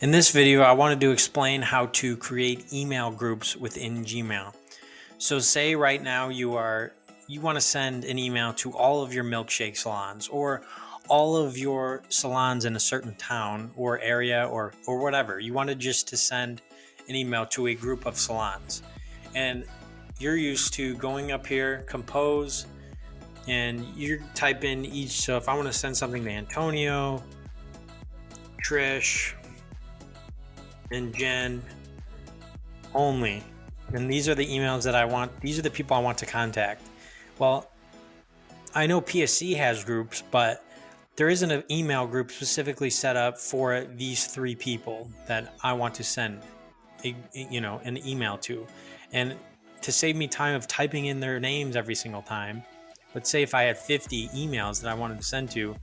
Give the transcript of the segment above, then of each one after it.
In this video, I wanted to explain how to create email groups within Gmail. So say right now you want to send an email to all of your milkshake salons or all of your salons in a certain town or area or whatever. You wanted just to send an email to a group of salons. And you're used to going up here, compose, and you type in each. So if I want to send something to Antonio, Trish, and Jen only. And these are the emails that I want. These are the people I want to contact. Well, I know PSC has groups, but there isn't an email group specifically set up for these three people that I want to send an email to. And to save me time of typing in their names every single time, let's say if I had 50 emails that I wanted to send to,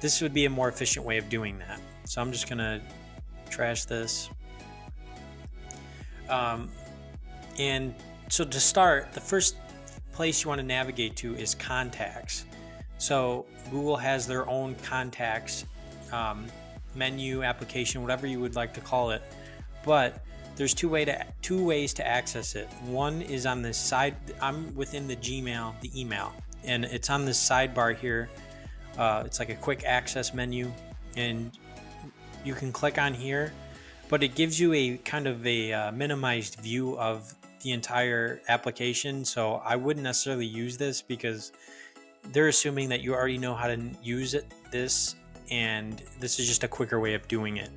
this would be a more efficient way of doing that. So I'm just going to trash this. And so to start, the first place you want to navigate to is contacts. So Google has their own contacts menu, application, whatever you would like to call it. But there's two ways to access it. One is on this side. I'm within the Gmail, the email, and it's on this sidebar here. It's like a quick access menu, and you can click on here, but it gives you a kind of a minimized view of the entire application. So I wouldn't necessarily use this because they're assuming that you already know how to use this, and this is just a quicker way of doing it.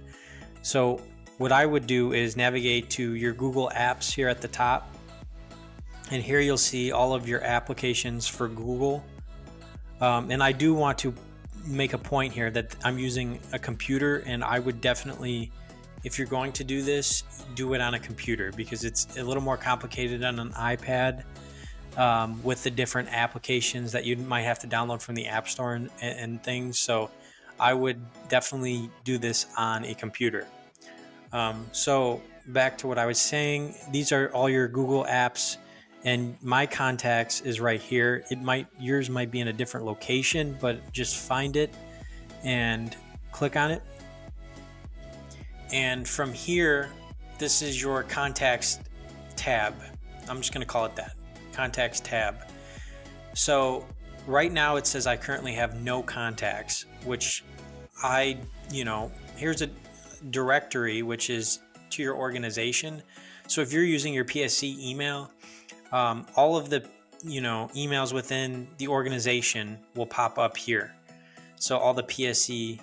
So what I would do is navigate to your Google Apps here at the top, and here you'll see all of your applications for Google. And I do want to make a point here that I'm using a computer, and I would definitely, if you're going to do this, do it on a computer because it's a little more complicated on an iPad with the different applications that you might have to download from the App Store and things. So I would definitely do this on a computer. So back to what I was saying, these are all your Google apps, and my contacts is right here. Yours might be in a different location, but just find it and click on it. And from here, this is your contacts tab. I'm just going to call it that, contacts tab. So right now it says I currently have no contacts, which here's a directory which is to your organization. So if you're using your PSC email, all of the emails within the organization will pop up here. So all the PSC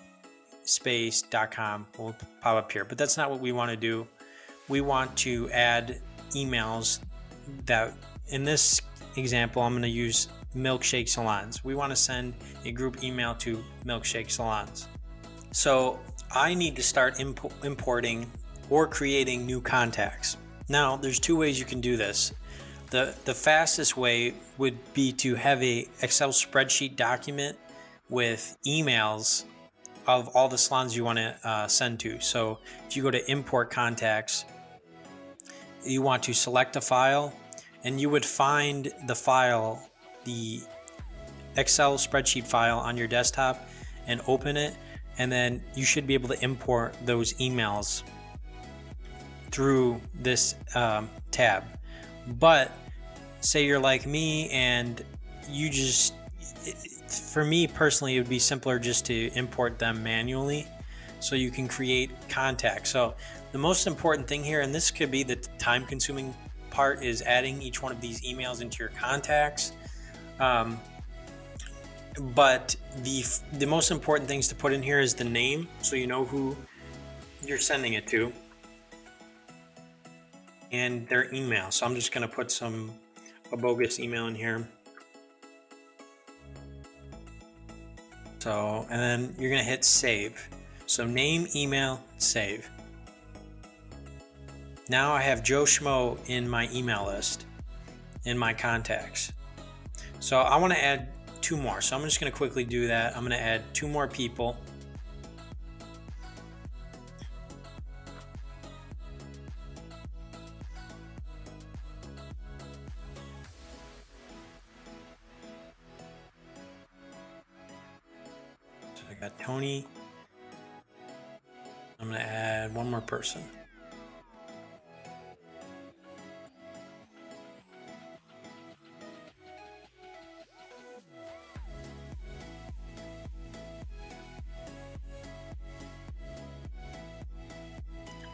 space.com will pop up here, but that's not what we want to do. We want to add emails that, in this example, I'm going to use milkshake salons. We want to send a group email to milkshake salons. So I need to start importing or creating new contacts. Now, there's two ways you can do this. The fastest way would be to have a Excel spreadsheet document with emails of all the salons you want to send to. So if you go to import contacts, you want to select a file, and you would find the file, the Excel spreadsheet file on your desktop, and open it, and then you should be able to import those emails through this tab. But say you're like me and for me personally, it would be simpler just to import them manually so you can create contacts. So the most important thing here, and this could be the time consuming part, is adding each one of these emails into your contacts. But the most important things to put in here is the name, so you know who you're sending it to, and their email. So I'm just going to put a bogus email in here. So, and then you're going to hit save. So name, email, save. Now I have Joe Schmo in my email list, in my contacts. So I want to add two more. So I'm just going to quickly do that. I'm going to add two more people. So I got Tony. I'm going to add add one more person.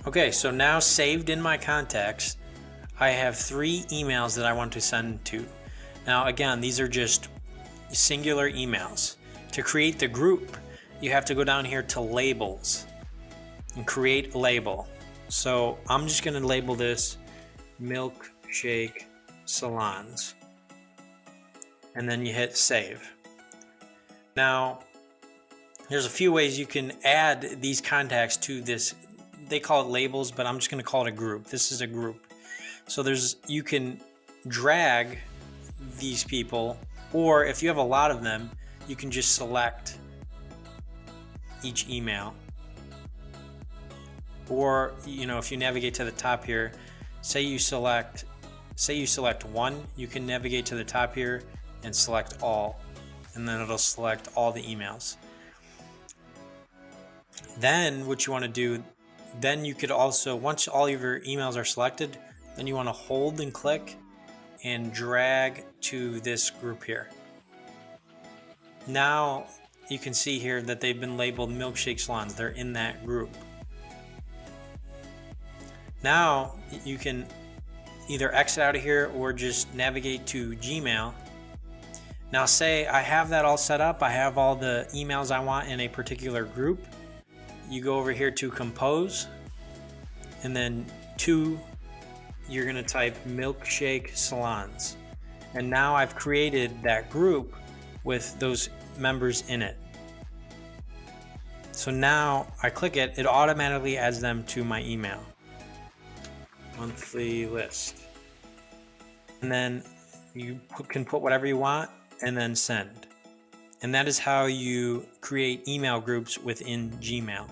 Okay, so now saved in my contacts, I have 3 emails that I want to send to. Now again, these are just singular emails. To create the group, you have to go down here to labels and create a label. So I'm just going to label this Milkshake Salons, and then you hit save. Now there's a few ways you can add these contacts to this. They call it labels, but I'm just going to call it a group. This is a group. So you can drag these people, or if you have a lot of them, you can just select each email. Or, if you navigate to the top here, say you select one, you can navigate to the top here and select all, and then it'll select all the emails. Then what you want to do, then you could also, once all of your emails are selected, then you want to hold and click and drag to this group here. Now you can see here that they've been labeled Milkshake Salons. They're in that group. Now you can either exit out of here or just navigate to Gmail. Now say I have that all set up. I have all the emails I want in a particular group. You go over here to compose, and then you're going to type Milkshake Salons. And now I've created that group with those members in it. So now I click it, it automatically adds them to my email. Monthly list. And then you can put whatever you want and then send. And that is how you create email groups within Gmail.